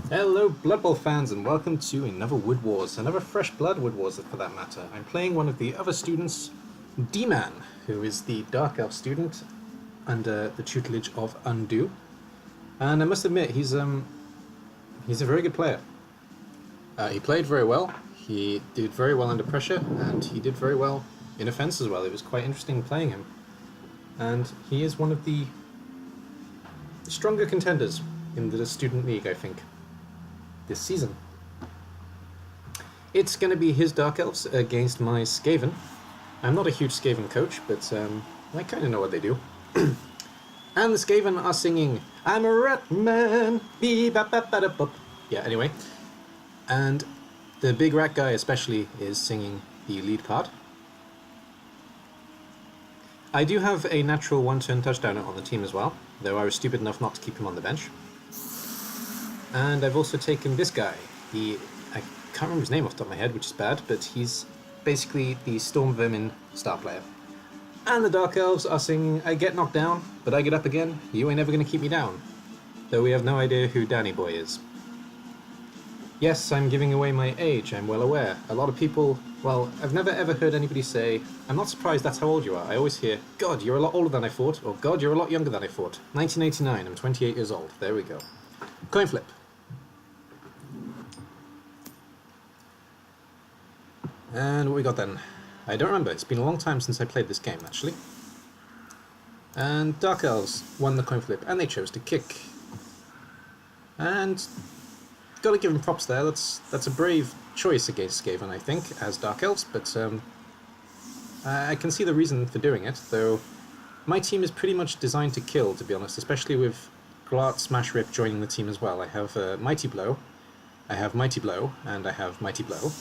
Hello Blood Bowl fans and welcome to another Wood Wars, another Fresh Blood Wood Wars for that matter. I'm playing one of the other students, DMAN, who is the Dark Elf student under the tutelage of Undo. And I must admit, he's a very good player. He played very well, he did very well under pressure, and he did very well in offense as well. It was quite interesting playing him. And he is one of the stronger contenders in the student league, I think, this season. It's going to be his Dark Elves against my Skaven. I'm not a huge Skaven coach, but I kind of know what they do. And the Skaven are singing, "I'm a rat man, bee-ba-ba-ba-da-bup." Yeah, anyway. And the big rat guy especially is singing the lead part. I do have a natural one-turn touchdowner on the team as well, though I was stupid enough not to keep him on the bench. And I've also taken this guy. I can't remember his name off the top of my head, which is bad, but he's basically the Storm Vermin star player. And the Dark Elves are singing, "I get knocked down, but I get up again. You ain't never gonna keep me down." Though we have no idea who Danny Boy is. Yes, I'm giving away my age, I'm well aware. A lot of people, well, I've never ever heard anybody say, "I'm not surprised that's how old you are." I always hear, "God, you're a lot older than I thought," or "God, you're a lot younger than I thought." 1989, I'm 28 years old. There we go. Coin flip. And what we got then? I don't remember. It's been a long time since I played this game, actually. And Dark Elves won the coin flip, and they chose to kick. And gotta give them props there. That's a brave choice against Skaven, I think, as Dark Elves. But I can see the reason for doing it, though. My team is pretty much designed to kill, to be honest, especially with Glart, Smash Rip joining the team as well. I have Mighty Blow, I have Mighty Blow, and I have Mighty Blow.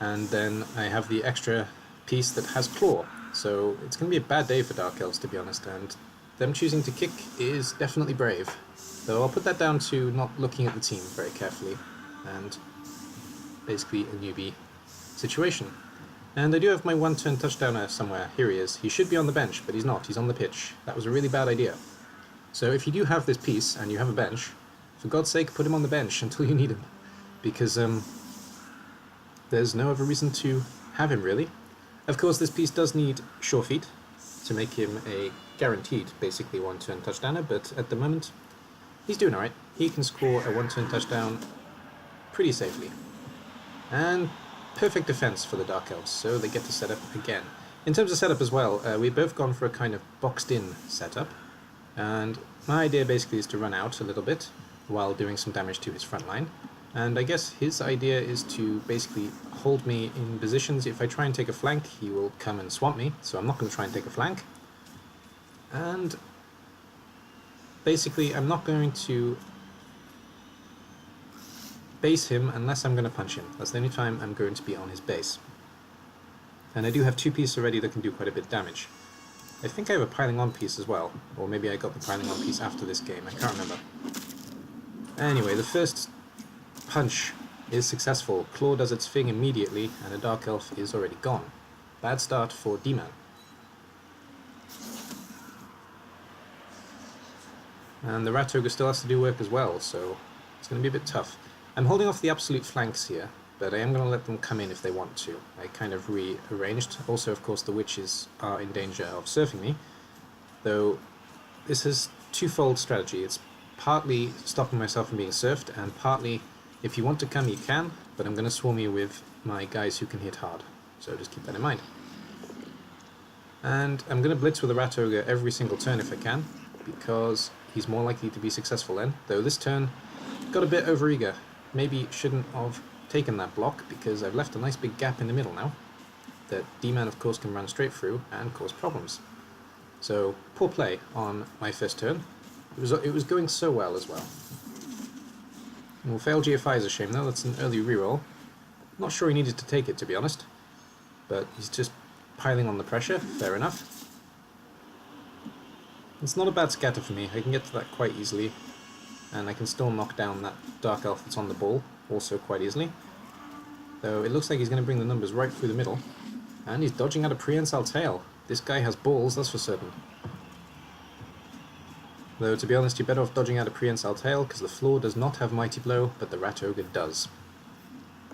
And then I have the extra piece that has Claw. So it's going to be a bad day for Dark Elves, to be honest, and them choosing to kick is definitely brave. Though I'll put that down to not looking at the team very carefully, and basically a newbie situation. And I do have my one-turn touchdowner somewhere. Here he is. He should be on the bench, but he's not. He's on the pitch. That was a really bad idea. So if you do have this piece, and you have a bench, for God's sake, put him on the bench until you need him. Because, there's no other reason to have him, really. Of course, this piece does need Sure Feet to make him a guaranteed, basically, one-turn touchdowner, but at the moment, he's doing alright. He can score a one-turn touchdown pretty safely. And perfect defense for the Dark Elves, so they get to set up again. In terms of setup as well, we've both gone for a kind of boxed-in setup, and my idea basically is to run out a little bit while doing some damage to his front line. And I guess his idea is to basically hold me in positions. If I try and take a flank, he will come and swamp me, so I'm not going to try and take a flank. And basically, I'm not going to base him unless I'm going to punch him. That's the only time I'm going to be on his base. And I do have two pieces already that can do quite a bit of damage. I think I have a piling on piece as well, or maybe I got the piling on piece after this game, I can't remember. Anyway, the first punch is successful. Claw does its thing immediately, and a Dark Elf is already gone. Bad start for DMAN. And the Rat Ogre still has to do work as well, so it's going to be a bit tough. I'm holding off the absolute flanks here, but I am going to let them come in if they want to. I kind of rearranged. Also, of course, the witches are in danger of surfing me, though this is twofold strategy. It's partly stopping myself from being surfed, and partly, if you want to come, you can, but I'm going to swarm you with my guys who can hit hard, so just keep that in mind. And I'm going to blitz with the Rat Ogre every single turn if I can, because he's more likely to be successful then, though this turn got a bit overeager. Maybe shouldn't have taken that block, because I've left a nice big gap in the middle now, that D-Man of course can run straight through and cause problems. So, poor play on my first turn. It was going so well as well. Well, fail GFI is a shame though, that's an early reroll. Not sure he needed to take it, to be honest, but he's just piling on the pressure, fair enough. It's not a bad scatter for me, I can get to that quite easily, and I can still knock down that Dark Elf that's on the ball, also quite easily. Though it looks like he's going to bring the numbers right through the middle, and he's dodging out a prehensile tail. This guy has balls, that's for certain. Though, to be honest, you're better off dodging out a Prehensile Tail, because the floor does not have Mighty Blow, but the Rat Ogre does.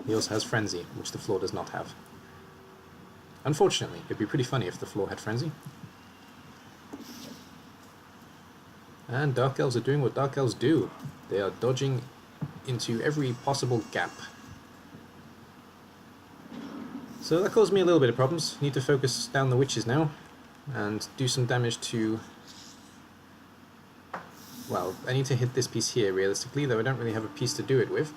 He also has Frenzy, which the floor does not have. Unfortunately, it'd be pretty funny if the floor had Frenzy. And Dark Elves are doing what Dark Elves do. They are dodging into every possible gap. So that caused me a little bit of problems. Need to focus down the witches now, and do some damage to... Well, I need to hit this piece here realistically, though I don't really have a piece to do it with.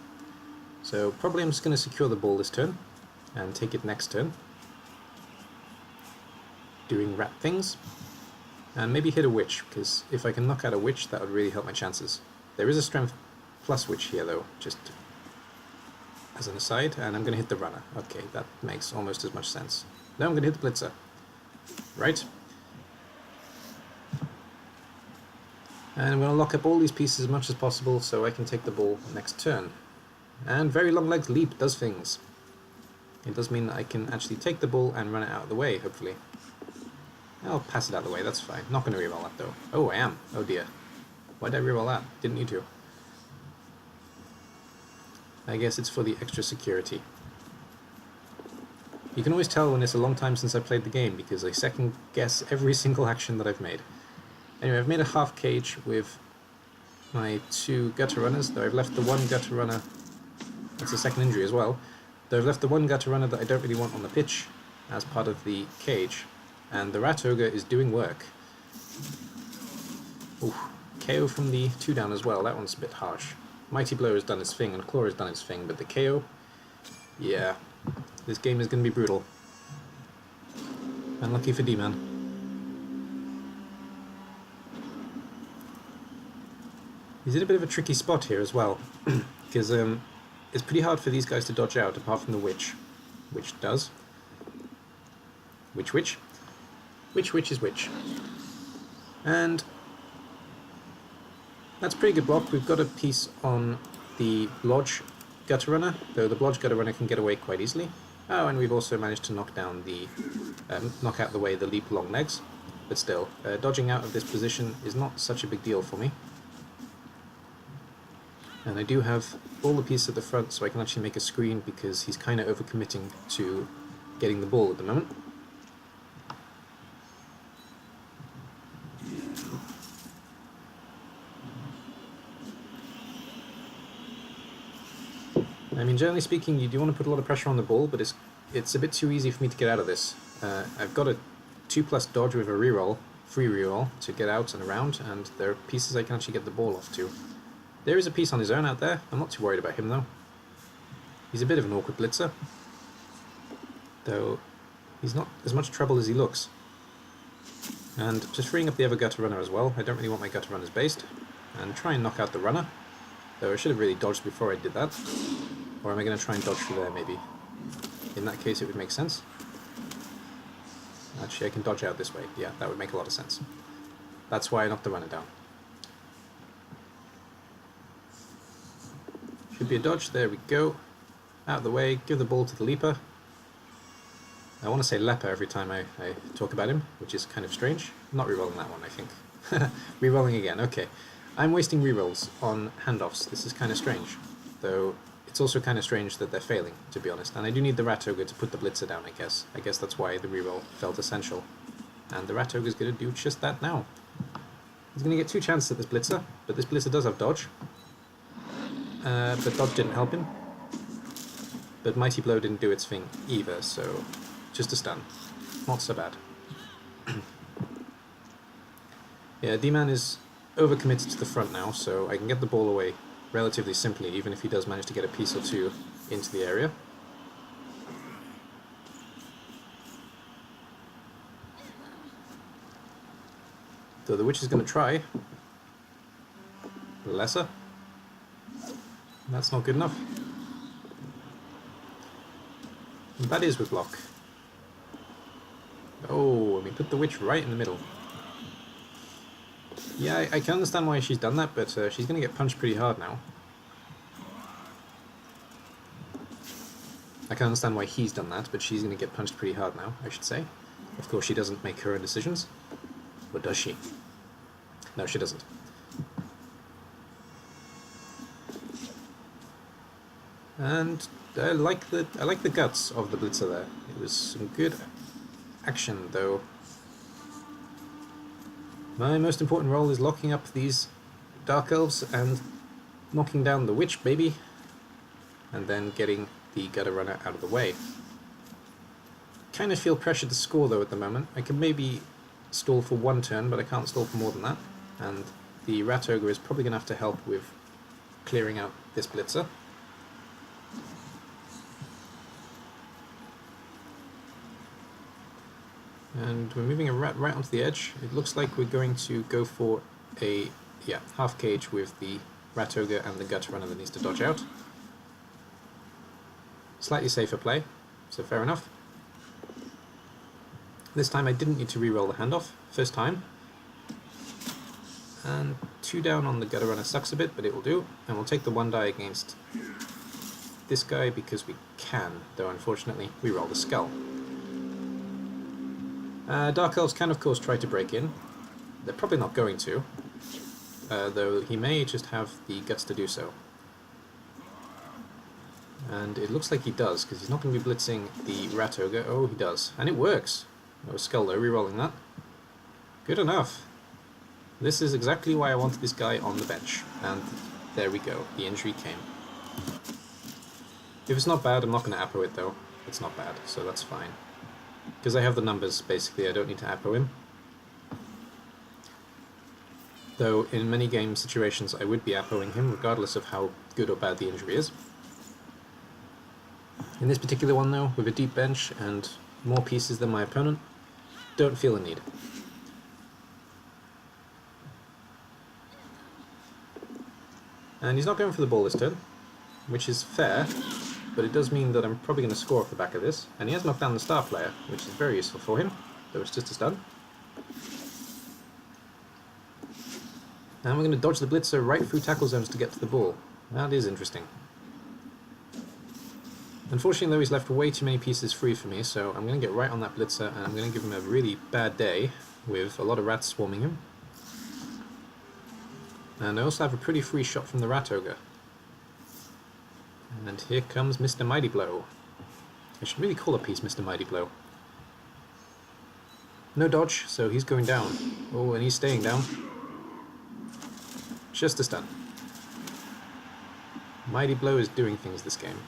So probably I'm just going to secure the ball this turn, and take it next turn. Doing rat things. And maybe hit a witch, because if I can knock out a witch, that would really help my chances. There is a strength plus witch here though, just as an aside, and I'm going to hit the runner. Okay, that makes almost as much sense. Now I'm going to hit the blitzer. Right. And I'm going to lock up all these pieces as much as possible so I can take the ball next turn. And very long legs leap does things. It does mean that I can actually take the ball and run it out of the way, hopefully. I'll pass it out of the way, that's fine. Not going to reroll that though. Oh, I am. Oh dear. Why did I reroll that? Didn't need to. I guess it's for the extra security. You can always tell when it's a long time since I played the game, because I second guess every single action that I've made. Anyway, I've made a half cage with my 2 gutter runners, though I've left the 1 gutter runner... That's a second injury as well. Though I've left the 1 gutter runner that I don't really want on the pitch as part of the cage. And the Rat Ogre is doing work. Ooh, KO from the 2 down as well, that one's a bit harsh. Mighty Blow has done its thing, and Claw has done its thing, but the KO... Yeah, this game is going to be brutal. Unlucky for DMAN. He's in a bit of a tricky spot here as well, because it's pretty hard for these guys to dodge out, apart from the witch. Which does. Which? Which is which. And that's a pretty good block. We've got a piece on the Blodge Gutter Runner, though the Blodge Gutter Runner can get away quite easily. Oh, and we've also managed to knock down the knock out the way the leap long legs. But still, dodging out of this position is not such a big deal for me. And I do have all the pieces at the front, so I can actually make a screen, because he's kind of overcommitting to getting the ball at the moment. I mean, generally speaking, you do want to put a lot of pressure on the ball, but it's a bit too easy for me to get out of this. I've got a 2+ dodge with a reroll, free reroll, to get out and around, and there are pieces I can actually get the ball off to. There is a piece on his own out there. I'm not too worried about him though. He's a bit of an awkward blitzer, though he's not as much trouble as he looks. And just freeing up the other gutter runner as well. I don't really want my gutter runners based. And try and knock out the runner, though I should have really dodged before I did that. Or am I going to try and dodge through there maybe? In that case it would make sense. Actually I can dodge out this way. Yeah, that would make a lot of sense. That's why I knocked the runner down. Should be a dodge, there we go. Out of the way, give the ball to the leaper. I want to say leper every time I talk about him, which is kind of strange. I'm not rerolling that one, I think. Rerolling again, okay. I'm wasting rerolls on handoffs, this is kind of strange. Though, it's also kind of strange that they're failing, to be honest. And I do need the Rat Ogre to put the blitzer down, I guess. I guess that's why the reroll felt essential. And the Rat Ogre's going to do just that now. He's going to get 2 chances at this blitzer, but this blitzer does have dodge. But dodge didn't help him. But Mighty Blow didn't do its thing either, so just a stun. Not so bad. Yeah, DMAN is overcommitted to the front now, so I can get the ball away relatively simply, even if he does manage to get a piece or 2 into the area. Though the witch is going to try. Lesser. That's not good enough. And that is with block. Oh, and we put the witch right in the middle. Yeah, I can understand why she's done that, but she's going to get punched pretty hard now. I can understand why he's done that, but she's going to get punched pretty hard now, I should say. Of course, she doesn't make her own decisions. Or does she? No, she doesn't. And I like the guts of the blitzer there. It was some good action, though. My most important role is locking up these Dark Elves and knocking down the witch, baby, and then getting the gutter runner out of the way. Kind of feel pressured to score though at the moment. I can maybe stall for one turn, but I can't stall for more than that. And the Rat Ogre is probably going to have to help with clearing out this blitzer. And we're moving a rat right onto the edge. It looks like we're going to go for a half cage with the Rat Ogre and the Gutter Runner that needs to dodge out. Slightly safer play, so fair enough. This time I didn't need to re-roll the handoff, first time. And 2 down on the Gutter Runner sucks a bit, but it will do. And we'll take the 1 die against this guy because we can, though unfortunately we roll the skull. Dark Elves can of course try to break in. They're probably not going to, though he may just have the guts to do so. And it looks like he does, because he's not going to be blitzing the Rat Ogre. Oh, he does. And it works. No skull though, re-rolling that. Good enough. This is exactly why I wanted this guy on the bench. And there we go. The injury came. If it's not bad, I'm not going to Apo it though. It's not bad, so that's fine. Because I have the numbers, basically, I don't need to Apo him. Though, in many game situations, I would be Apoing him, regardless of how good or bad the injury is. In this particular one, though, with a deep bench and more pieces than my opponent, don't feel a need. And he's not going for the ball this turn, which is fair. But it does mean that I'm probably going to score off the back of this. And he has knocked down the star player, which is very useful for him, though it's just a stun. And we're going to dodge the blitzer right through tackle zones to get to the ball. That is interesting. Unfortunately though, he's left way too many pieces free for me, so I'm going to get right on that blitzer and I'm going to give him a really bad day with a lot of rats swarming him. And I also have a pretty free shot from the Rat Ogre. And here comes Mr. Mighty Blow. I should really call a piece Mr. Mighty Blow. No dodge, so he's going down. Oh, and he's staying down. Just a stun. Mighty Blow is doing things this game.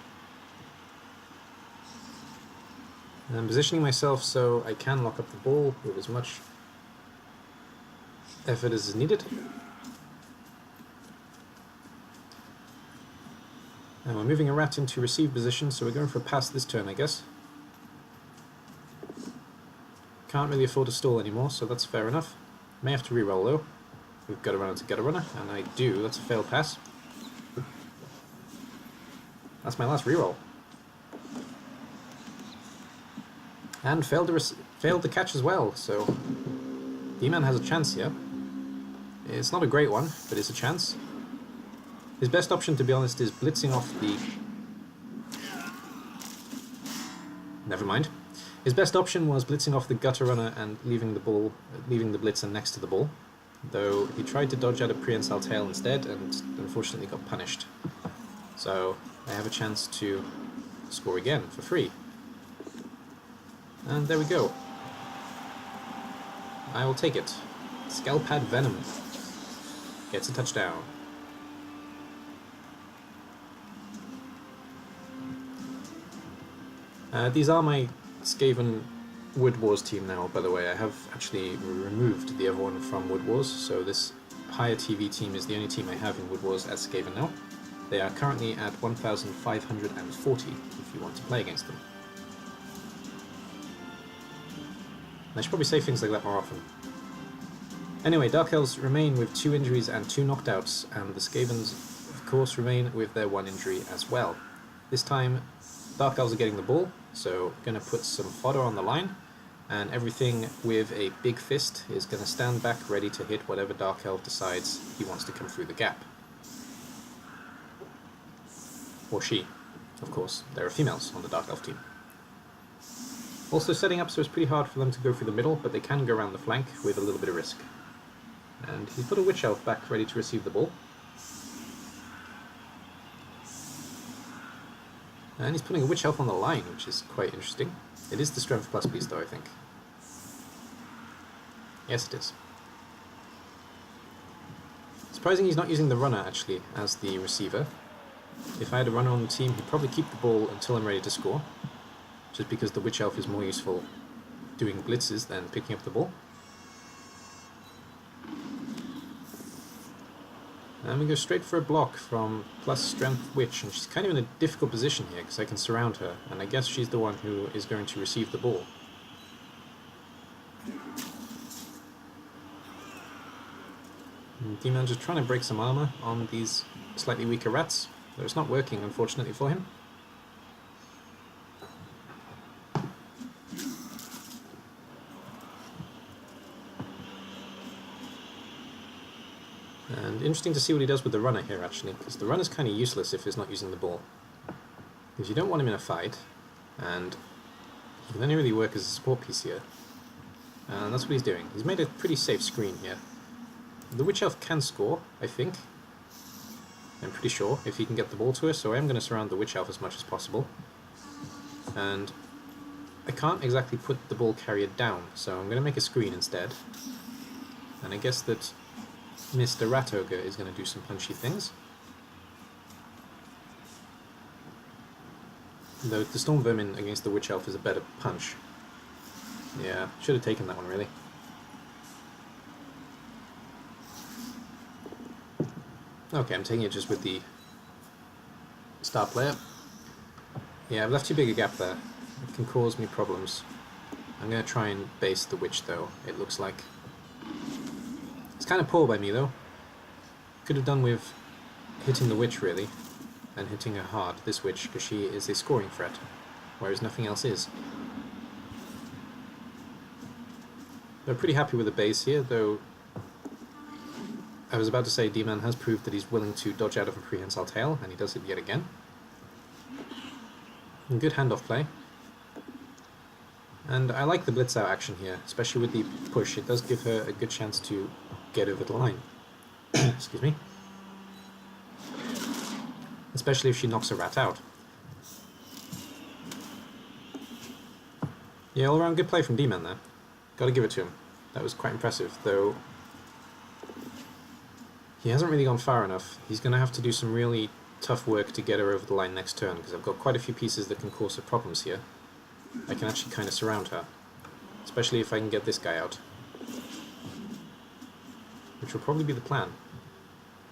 And I'm positioning myself so I can lock up the ball with as much effort as is needed. And we're moving a rat into receive position, so we're going for a pass this turn, I guess. Can't really afford to stall anymore, so that's fair enough. May have to re-roll though. We've got to run into Gutter Runner, and I do. That's a failed pass. That's my last re-roll. And failed to catch as well, so DMAN has a chance here. It's not a great one, but it's a chance. His best option, to be honest, is blitzing off the... Never mind. His best option was blitzing off the Gutter Runner and leaving the blitzer next to the ball, though he tried to dodge out a prehensile tail instead and unfortunately got punished. So I have a chance to score again for free. And there we go. I will take it. Scalpad Venom gets a touchdown. These are my Skaven Wood Wars team now, by the way. I have actually removed the other one from Wood Wars, so this higher TV team is the only team I have in Wood Wars as Skaven now. They are currently at 1,540 if you want to play against them. I should probably say things like that more often. Anyway, Dark Elves remain with 2 injuries and 2 knockouts, and the Skavens, of course, remain with their 1 injury as well. This time, Dark Elves are getting the ball, so going to put some fodder on the line, and everything with a big fist is going to stand back ready to hit whatever Dark Elf decides he wants to come through the gap. Or she, of course. There are females on the Dark Elf team. Also setting up so it's pretty hard for them to go through the middle, but they can go around the flank with a little bit of risk. And he's put a Witch Elf back ready to receive the ball. And he's putting a Witch Elf on the line, which is quite interesting. It is the Strength Plus piece though, I think. Yes, it is. Surprising he's not using the runner, actually, as the receiver. If I had a runner on the team, he'd probably keep the ball until I'm ready to score, just because the Witch Elf is more useful doing blitzes than picking up the ball. And we go straight for a block from plus Strength Witch, and she's kind of in a difficult position here, because I can surround her, and I guess she's the one who is going to receive the ball. DMAN just trying to break some armor on these slightly weaker rats, though it's not working, unfortunately, for him. And interesting to see what he does with the runner here, actually, because the runner's kind of useless if he's not using the ball. Because you don't want him in a fight, and he can only really work as a support piece here. And that's what he's doing. He's made a pretty safe screen here. The Witch Elf can score, I think. I'm pretty sure, if he can get the ball to her, so I am going to surround the Witch Elf as much as possible. And I can't exactly put the ball carrier down, so I'm going to make a screen instead. And I guess that Mr. Rat Ogre is going to do some punchy things. Though the Storm Vermin against the Witch Elf is a better punch. Yeah, should have taken that one, really. Okay, I'm taking it just with the star player. Yeah, I've left too big a gap there. It can cause me problems. I'm going to try and base the Witch, though, it looks like. It's kind of poor by me, though. Could have done with hitting the Witch, really, and hitting her hard, this Witch, because she is a scoring threat, whereas nothing else is. They're pretty happy with the base here, though I was about to say DMAN has proved that he's willing to dodge out of a prehensile tail, and he does it yet again. And good handoff play. And I like the blitz out action here, especially with the push. It does give her a good chance to get over the line. Excuse me. Especially if she knocks a rat out. Yeah, all around good play from DMAN there. Gotta give it to him. That was quite impressive, though he hasn't really gone far enough. He's going to have to do some really tough work to get her over the line next turn, because I've got quite a few pieces that can cause her problems here. I can actually kind of surround her, especially if I can get this guy out, which will probably be the plan.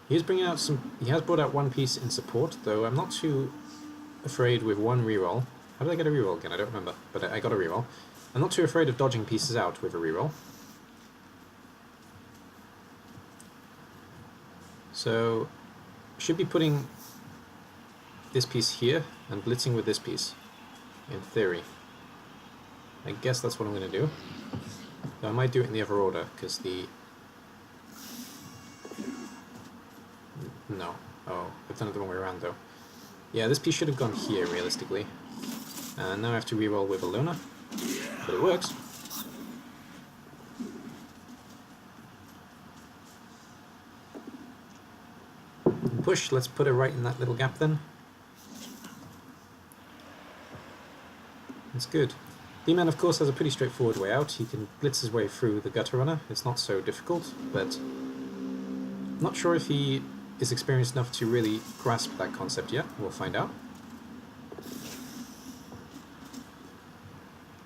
He is bringing out some. He has brought out one piece in support, though I'm not too afraid with one reroll. How did I get a reroll again? I don't remember, but I got a reroll. I'm not too afraid of dodging pieces out with a reroll. So, should be putting this piece here and blitzing with this piece, in theory. I guess that's what I'm going to do. Though I might do it in the other order, because the... No. Oh, I've done it the wrong way around, though. Yeah, this piece should have gone here, realistically. And now I have to reroll with a loner, but it works. Push, let's put it right in that little gap then. That's good. DMAN, of course, has a pretty straightforward way out. He can blitz his way through the gutter runner. It's not so difficult, but I'm not sure if he is experienced enough to really grasp that concept yet. We'll find out.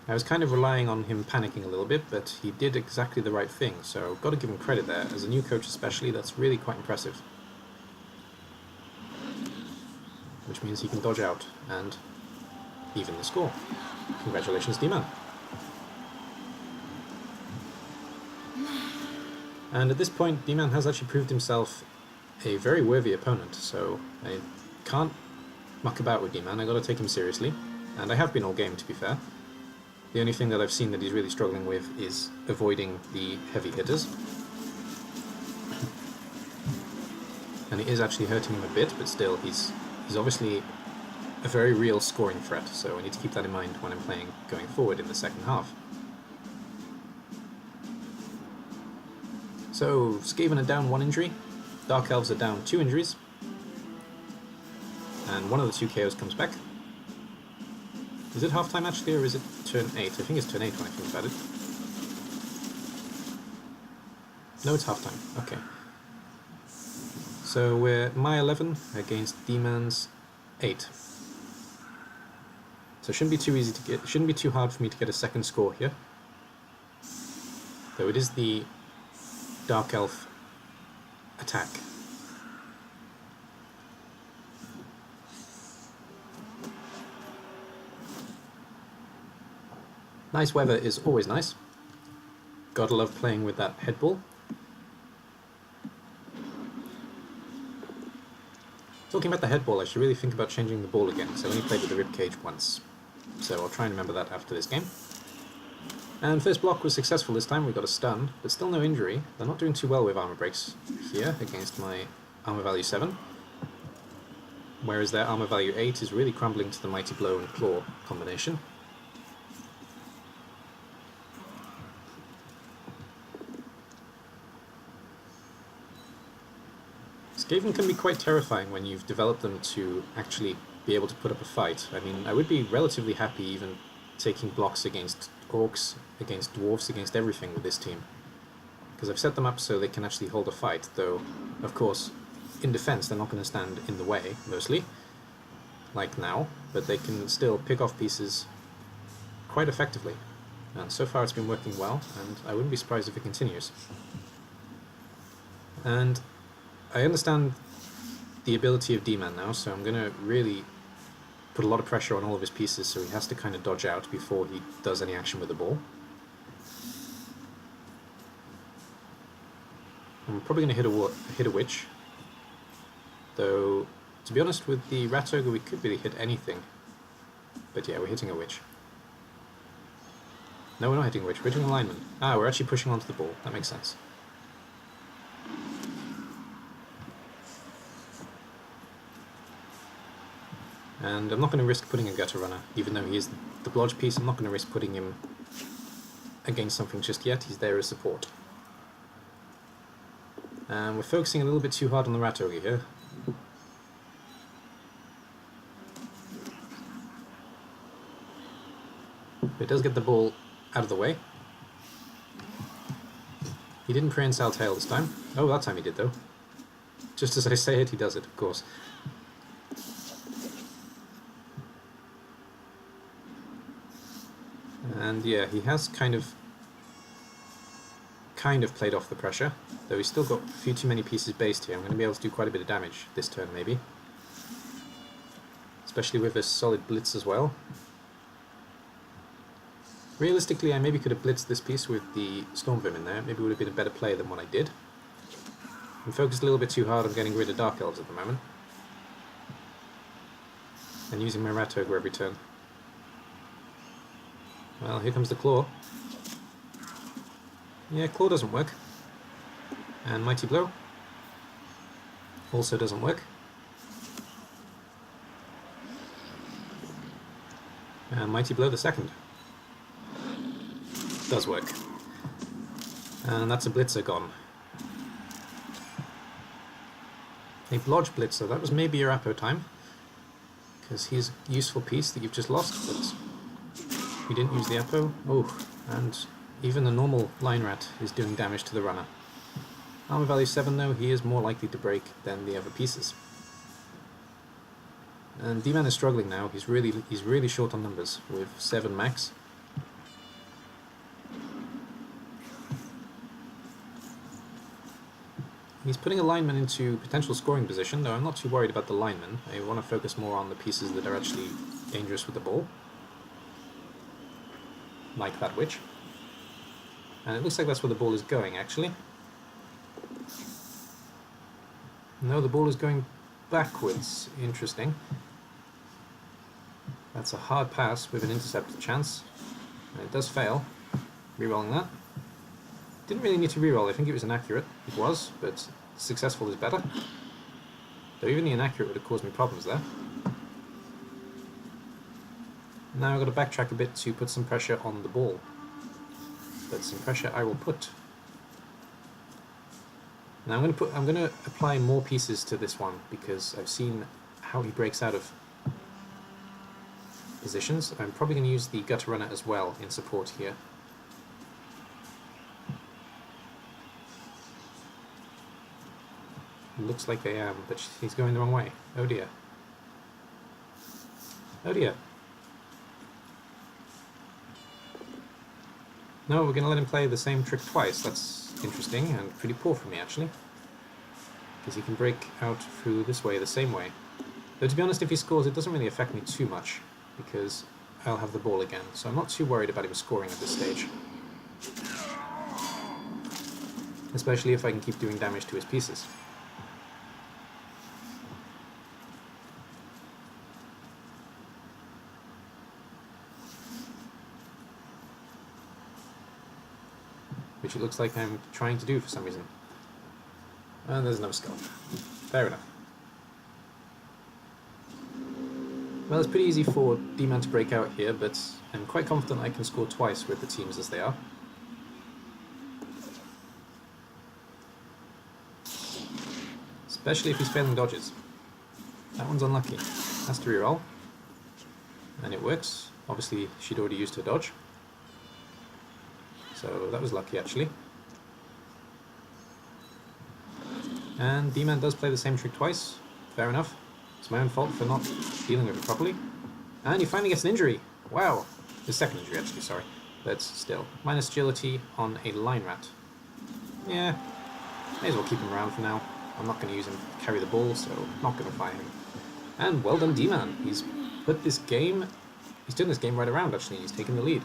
I was kind of relying on him panicking a little bit, but he did exactly the right thing, so got to give him credit there. As a new coach especially, that's really quite impressive. Which means he can dodge out and even the score. Congratulations, DMAN. And at this point, DMAN has actually proved himself a very worthy opponent, so I can't muck about with DMAN. I got to take him seriously, and I have been all game, to be fair. The only thing that I've seen that he's really struggling with is avoiding the heavy hitters. And it is actually hurting him a bit, but still, he's obviously a very real scoring threat, so I need to keep that in mind when I'm playing going forward in the second half. So, Skaven are down 1 injury, Dark Elves are down 2 injuries, and one of the 2 KOs comes back. Is it half time actually, or is it turn 8? I think it's turn 8 when I think about it. No, it's half time. Okay. So we're my 11 against DMAN's 8. So it shouldn't be too easy to get. It shouldn't be too hard for me to get a second score here. Though it is the Dark Elf attack. Nice weather is always nice. Gotta love playing with that head ball. Talking about the head ball, I should really think about changing the ball again, because I only played with the ribcage once. So I'll try and remember that after this game. And first block was successful this time, we got a stun, but still no injury. They're not doing too well with armor breaks here against my armor value 7. Whereas their armor value 8 is really crumbling to the Mighty Blow and Claw combination. Skaven can be quite terrifying when you've developed them to actually be able to put up a fight. I mean, I would be relatively happy even taking blocks against orcs, against dwarves, against everything with this team. Because I've set them up so they can actually hold a fight, though, of course, in defense they're not going to stand in the way, mostly, like now, but they can still pick off pieces quite effectively. And so far it's been working well, and I wouldn't be surprised if it continues. And I understand the ability of DMAN now, so I'm going to really put a lot of pressure on all of his pieces, so he has to kind of dodge out before he does any action with the ball. I'm probably going to hit a witch, though, to be honest, with the Rat Ogre we could really hit anything. But yeah, we're hitting a witch. No, we're not hitting a witch, we're hitting a lineman. Ah, we're actually pushing onto the ball, that makes sense. And I'm not going to risk putting a gutter runner, even though he is the blodge piece. I'm not going to risk putting him against something just yet. He's there as support. And we're focusing a little bit too hard on the Rat Ogre here. But it does get the ball out of the way. He didn't Prehensile Tail this time. Oh, that time he did though. Just as I say it, he does it, of course. And yeah, he has kind of played off the pressure, though he's still got a few too many pieces based here. I'm going to be able to do quite a bit of damage this turn, maybe. Especially with a solid blitz as well. Realistically, I maybe could have blitzed this piece with the Stormvim in there. Maybe it would have been a better play than what I did. I'm focused a little bit too hard on getting rid of Dark Elves at the moment. And using my Rat Ogre every turn. Well, here comes the Claw. Yeah, Claw doesn't work. And Mighty Blow also doesn't work. And Mighty Blow the second does work. And that's a Blitzer gone. A Blodge Blitzer, that was maybe your Apo time, because he's a useful piece that you've just lost, but you didn't use the Apo. Oh, and even the normal Line Rat is doing damage to the runner. Armor value 7 though, he is more likely to break than the other pieces. And DMAN is struggling now, he's really short on numbers, with 7 max. He's putting a lineman into potential scoring position, though I'm not too worried about the lineman. I want to focus more on the pieces that are actually dangerous with the ball. Like that witch. And it looks like that's where the ball is going, actually. No, the ball is going backwards. Interesting. That's a hard pass with an intercept chance. And it does fail. Rerolling that. Didn't really need to reroll, I think it was inaccurate. It was, but successful is better. Though even the inaccurate would have caused me problems there. Now I've got to backtrack a bit to put some pressure on the ball. But some pressure I will put. Now I'm going to apply more pieces to this one, because I've seen how he breaks out of positions. I'm probably going to use the Gutter Runner as well in support here. Looks like I am, but he's going the wrong way. Oh dear. Oh dear. No, we're going to let him play the same trick twice. That's interesting and pretty poor for me, actually. Because he can break out through this way the same way. Though to be honest, if he scores, it doesn't really affect me too much, because I'll have the ball again. So I'm not too worried about him scoring at this stage. Especially if I can keep doing damage to his pieces. Which it looks like I'm trying to do for some reason. And there's another skull. Fair enough. Well, it's pretty easy for DMAN to break out here, but I'm quite confident I can score twice with the teams as they are. Especially if he's failing dodges. That one's unlucky. Has to reroll. And it works. Obviously, she'd already used her dodge. So that was lucky, actually. And DMAN does play the same trick twice. Fair enough. It's my own fault for not dealing with it properly. And he finally gets an injury. Wow. His second injury, actually, sorry. But still. Minus agility on a line rat. Yeah. May as well keep him around for now. I'm not going to use him to carry the ball, so I'm not going to fire him. And well done, DMAN. He's put this game... He's turned this game right around, actually. He's taken the lead.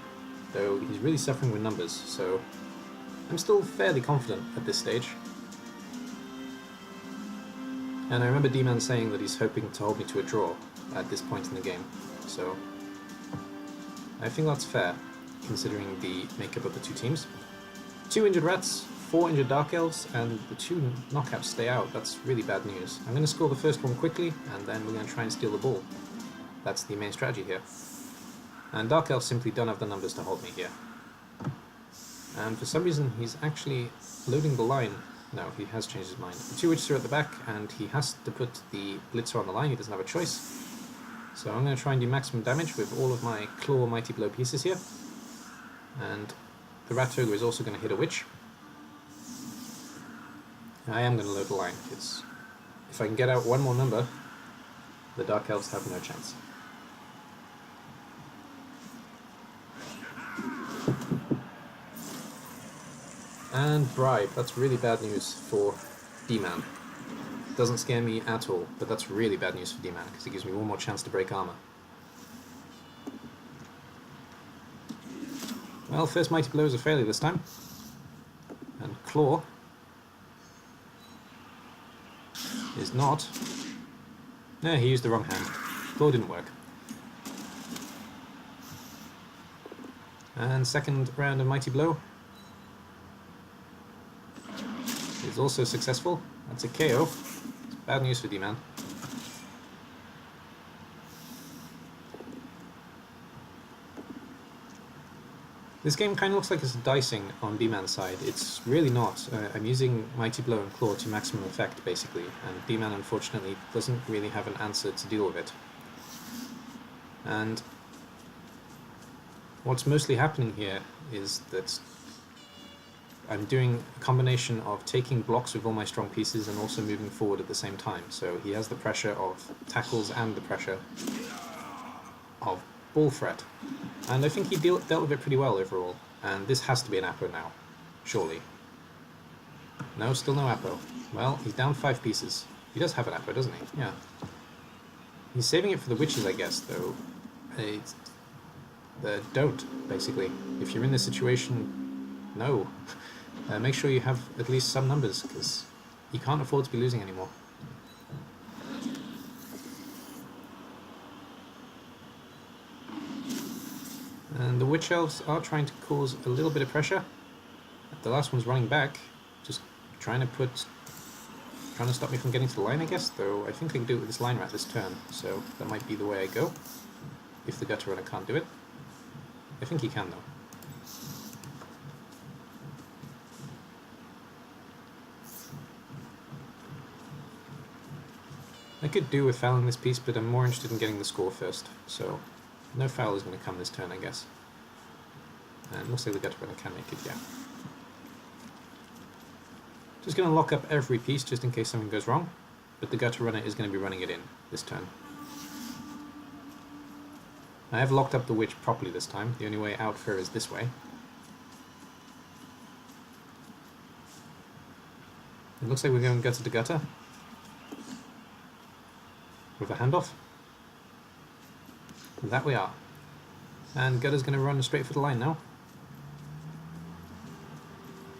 Though he's really suffering with numbers, so... I'm still fairly confident at this stage. And I remember DMAN saying that he's hoping to hold me to a draw at this point in the game, so I think that's fair, considering the makeup of the two teams. 2 injured rats, 4 injured Dark Elves, and the 2 knockouts stay out. That's really bad news. I'm going to score the first one quickly, and then we're going to try and steal the ball. That's the main strategy here. And Dark Elves simply don't have the numbers to hold me here. And for some reason he's actually loading the line. No, he has changed his mind. The 2 witches are at the back, and he has to put the blitzer on the line. He doesn't have a choice. So I'm going to try and do maximum damage with all of my Claw Mighty Blow pieces here. And the Rat Ogre is also going to hit a witch. I am going to load the line. If I can get out one more number, the Dark Elves have no chance. And bribe, that's really bad news for DMAN. Doesn't scare me at all, but that's really bad news for DMAN, because it gives me one more chance to break armor. Well, first Mighty Blow is a failure this time. And Claw is not... No, he used the wrong hand. Claw didn't work. And second round of Mighty Blow is also successful. That's a KO. It's bad news for DMAN. This game kind of looks like it's dicing on DMAN's side. It's really not. I'm using Mighty Blow and Claw to maximum effect, basically, and DMAN unfortunately doesn't really have an answer to deal with it. And what's mostly happening here is that I'm doing a combination of taking blocks with all my strong pieces and also moving forward at the same time. So he has the pressure of tackles and the pressure of ball threat. And I think he dealt with it pretty well overall. And this has to be an Apo now, surely. No, still no Apo. Well, he's down 5 pieces. He does have an Apo, doesn't he? Yeah. He's saving it for the witches, I guess, though. Don't, basically. If you're in this situation, no. Make sure you have at least some numbers, because you can't afford to be losing anymore. And the Witch Elves are trying to cause a little bit of pressure. The last one's running back, just trying to stop me from getting to the line, I guess, though I think I can do it with this line rat this turn, so that might be the way I go, if the Gutter Runner can't do it. I think he can, though. I could do with fouling this piece, but I'm more interested in getting the score first, so no foul is going to come this turn, I guess. And looks like the gutter runner can make it, yeah. Just going to lock up every piece just in case something goes wrong, but the gutter runner is going to be running it in this turn. I have locked up the witch properly this time. The only way out for her is this way. It looks like we're going gutter to gutter with a handoff. And that we are. And gutter's going to run straight for the line now.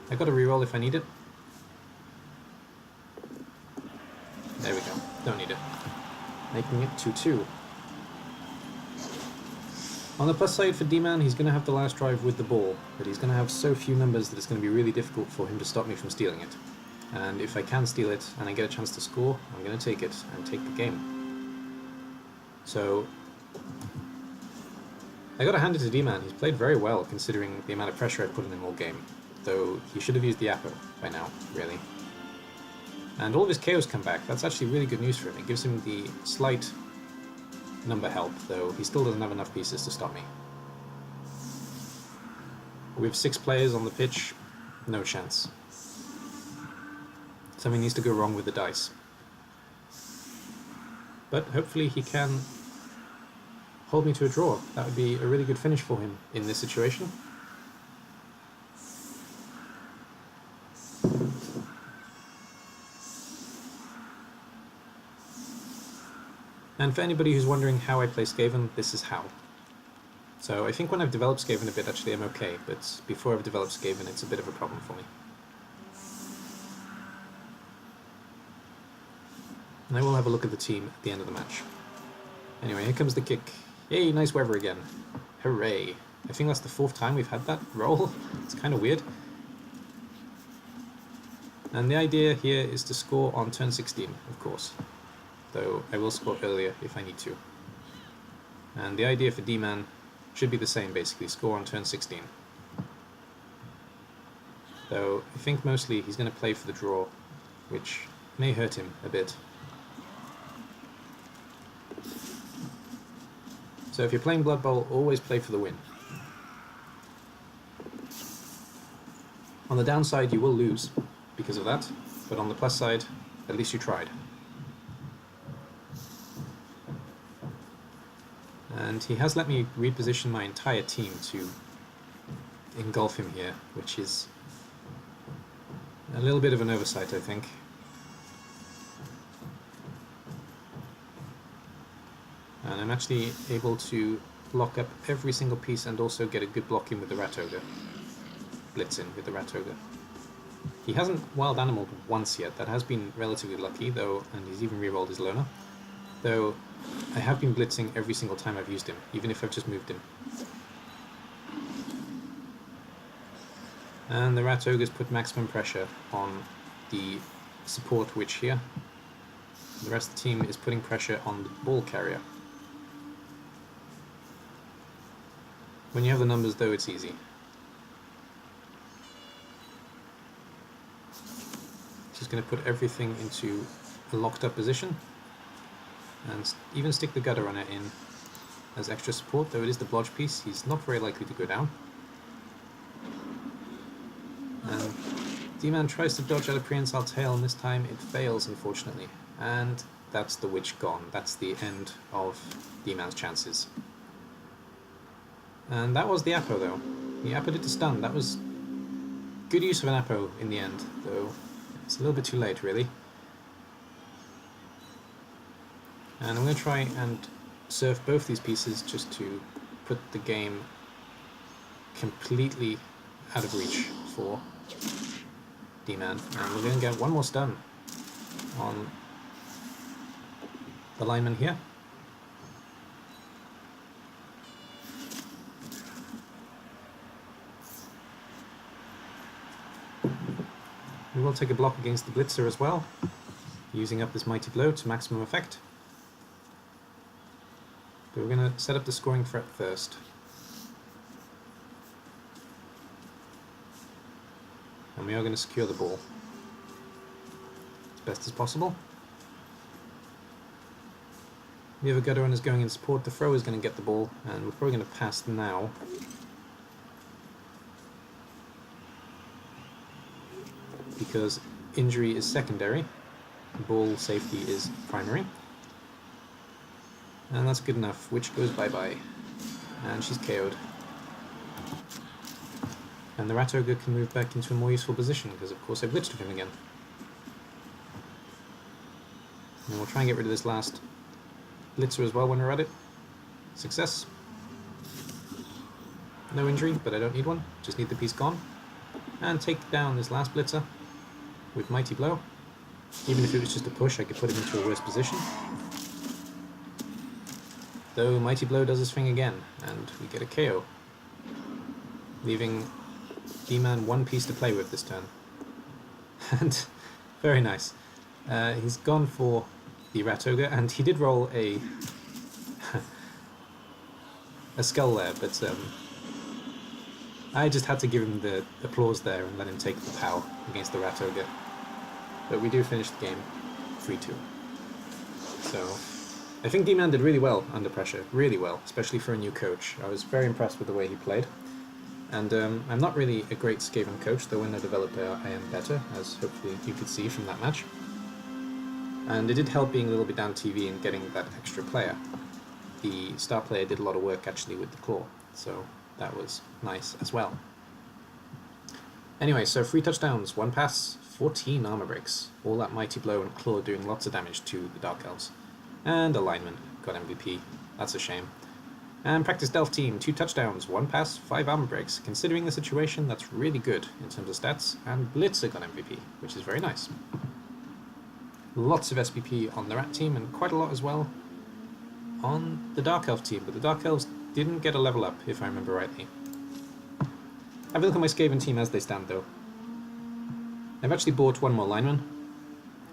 I got to reroll if I need it. There we go. Don't need it. Making it 2-2. On the plus side for DMAN, he's going to have the last drive with the ball, but he's going to have so few numbers that it's going to be really difficult for him to stop me from stealing it. And if I can steal it and I get a chance to score, I'm going to take it and take the game. So I got to hand it to DMAN. He's played very well considering the amount of pressure I put on him all game, though he should have used the Apo by now, really. And all of his KOs come back. That's actually really good news for him. It gives him the slight number help, though he still doesn't have enough pieces to stop me. We have 6 players on the pitch, no chance. Something needs to go wrong with the dice. But hopefully he can hold me to a draw. That would be a really good finish for him in this situation. And for anybody who's wondering how I play Skaven, this is how. So I think when I've developed Skaven a bit, actually I'm okay, but before I've developed Skaven, it's a bit of a problem for me. And I will have a look at the team at the end of the match. Anyway, here comes the kick. Yay, nice weather again. Hooray. I think that's the 4th time we've had that roll. It's kind of weird. And the idea here is to score on turn 16, of course. Though I will score earlier if I need to. And the idea for DMAN should be the same, basically, score on turn 16. Though I think mostly he's going to play for the draw, which may hurt him a bit. So if you're playing Blood Bowl, always play for the win. On the downside, you will lose because of that, but on the plus side, at least you tried. And he has let me reposition my entire team to engulf him here, which is a little bit of an oversight, I think. And I'm actually able to lock up every single piece and also get a good block in with the Rat Ogre. Blitz in with the Rat Ogre. He hasn't wild animaled once yet. That has been relatively lucky, though, and he's even rerolled his loner. Though I have been blitzing every single time I've used him, even if I've just moved him. And the Rat Ogre's put maximum pressure on the support witch here. The rest of the team is putting pressure on the ball carrier. When you have the numbers, though, it's easy. Just going to put everything into a locked up position. And even stick the gutter runner in as extra support, though it is the blodge piece, he's not very likely to go down. And DMAN tries to dodge out of Prehensile Tail, and this time it fails, unfortunately. And that's the witch gone. That's the end of DMAN's chances. And that was the Apo, though. He Apo'd it to stun. That was good use of an Apo in the end, though it's a little bit too late, really. And I'm going to try and serve both these pieces just to put the game completely out of reach for DMAN. And we're going to get one more stun on the lineman here. We will take a block against the Blitzer as well, using up this Mighty Blow to maximum effect. But we're going to set up the scoring threat first. And we are going to secure the ball as best as possible. The other gutter runner is going in support. The thrower is going to get the ball, and we're probably going to pass now. Because injury is secondary, ball safety is primary. And that's good enough. Witch goes bye-bye. And she's KO'd. And the Rat Ogre can move back into a more useful position, because of course I blitzed with him again. And we'll try and get rid of this last blitzer as well when we're at it. Success. No injury, but I don't need one. Just need the piece gone. And take down this last blitzer with Mighty Blow. Even if it was just a push, I could put him into a worse position. Though Mighty Blow does his thing again, and we get a KO. Leaving DMAN one piece to play with this turn. And very nice. He's gone for the Rat Ogre, and he did roll a a skull there, but I just had to give him the applause there and let him take the POW against the Rat Ogre. But we do finish the game 3-2. So I think DMAN did really well under pressure, really well, especially for a new coach. I was very impressed with the way he played. And I'm not really a great Skaven coach, though when a developer I am better, as hopefully you could see from that match. And it did help being a little bit down TV and getting that extra player. The star player did a lot of work actually with the claw, so that was nice as well. Anyway, so 3 touchdowns, 1 pass, 14 armor breaks. All that Mighty Blow and claw doing lots of damage to the Dark Elves. And a lineman got MVP. That's a shame. And Practice Delph team, 2 touchdowns, 1 pass, 5 armor breaks. Considering the situation, that's really good in terms of stats. And Blitzer got MVP, which is very nice. Lots of SPP on the Rat team, and quite a lot as well on the Dark Elf team. But the Dark Elves didn't get a level up, if I remember rightly. Have a look at my Skaven team as they stand, though. I've actually bought 1 more lineman,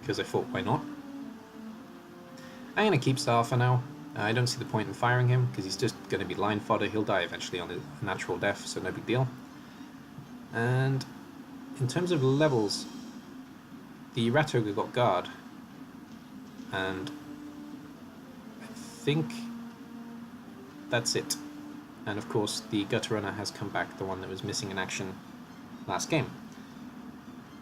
because I thought, why not? I'm going to keep Star for now. I don't see the point in firing him, because he's just going to be line fodder. He'll die eventually on a natural death, so no big deal. And in terms of levels, the Rat Ogre got guard. And I think that's it. And of course, the Gutter Runner has come back, the one that was missing in action last game.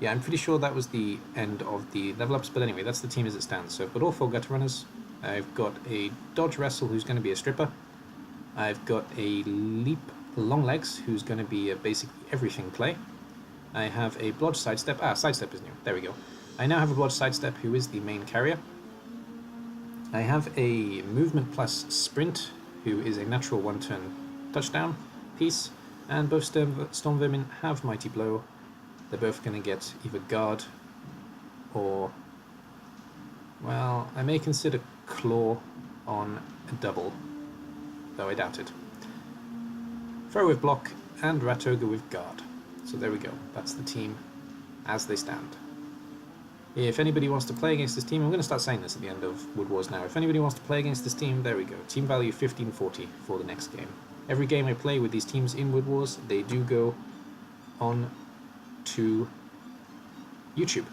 Yeah, I'm pretty sure that was the end of the level ups, but anyway, that's the team as it stands. So I've got all 4 Gutter Runners. I've got a Dodge Wrestle who's going to be a stripper. I've got a Leap Long Legs who's going to be a basically everything play. I have a Blodge Sidestep. Sidestep is new. There we go. I now have a Blodge Sidestep who is the main carrier. I have a Movement plus Sprint who is a natural 1-turn touchdown piece. And both Storm Vermin have Mighty Blow. They're both going to get either guard or, well, I may consider claw on a double, though I doubt it. Throw with block and Rat Ogre with guard. So there we go. That's the team as they stand. If anybody wants to play against this team, I'm going to start saying this at the end of Wood Wars now. If anybody wants to play against this team, there we go. Team value 1540 for the next game. Every game I play with these teams in Wood Wars, they do go on to YouTube.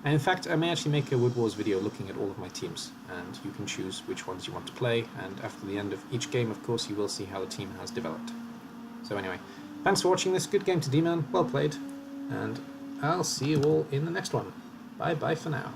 And in fact, I may actually make a Wood Wars video looking at all of my teams, and you can choose which ones you want to play, and after the end of each game, of course, you will see how the team has developed. So anyway, thanks for watching this. Good game to DMAN, well played, and I'll see you all in the next one. Bye bye for now.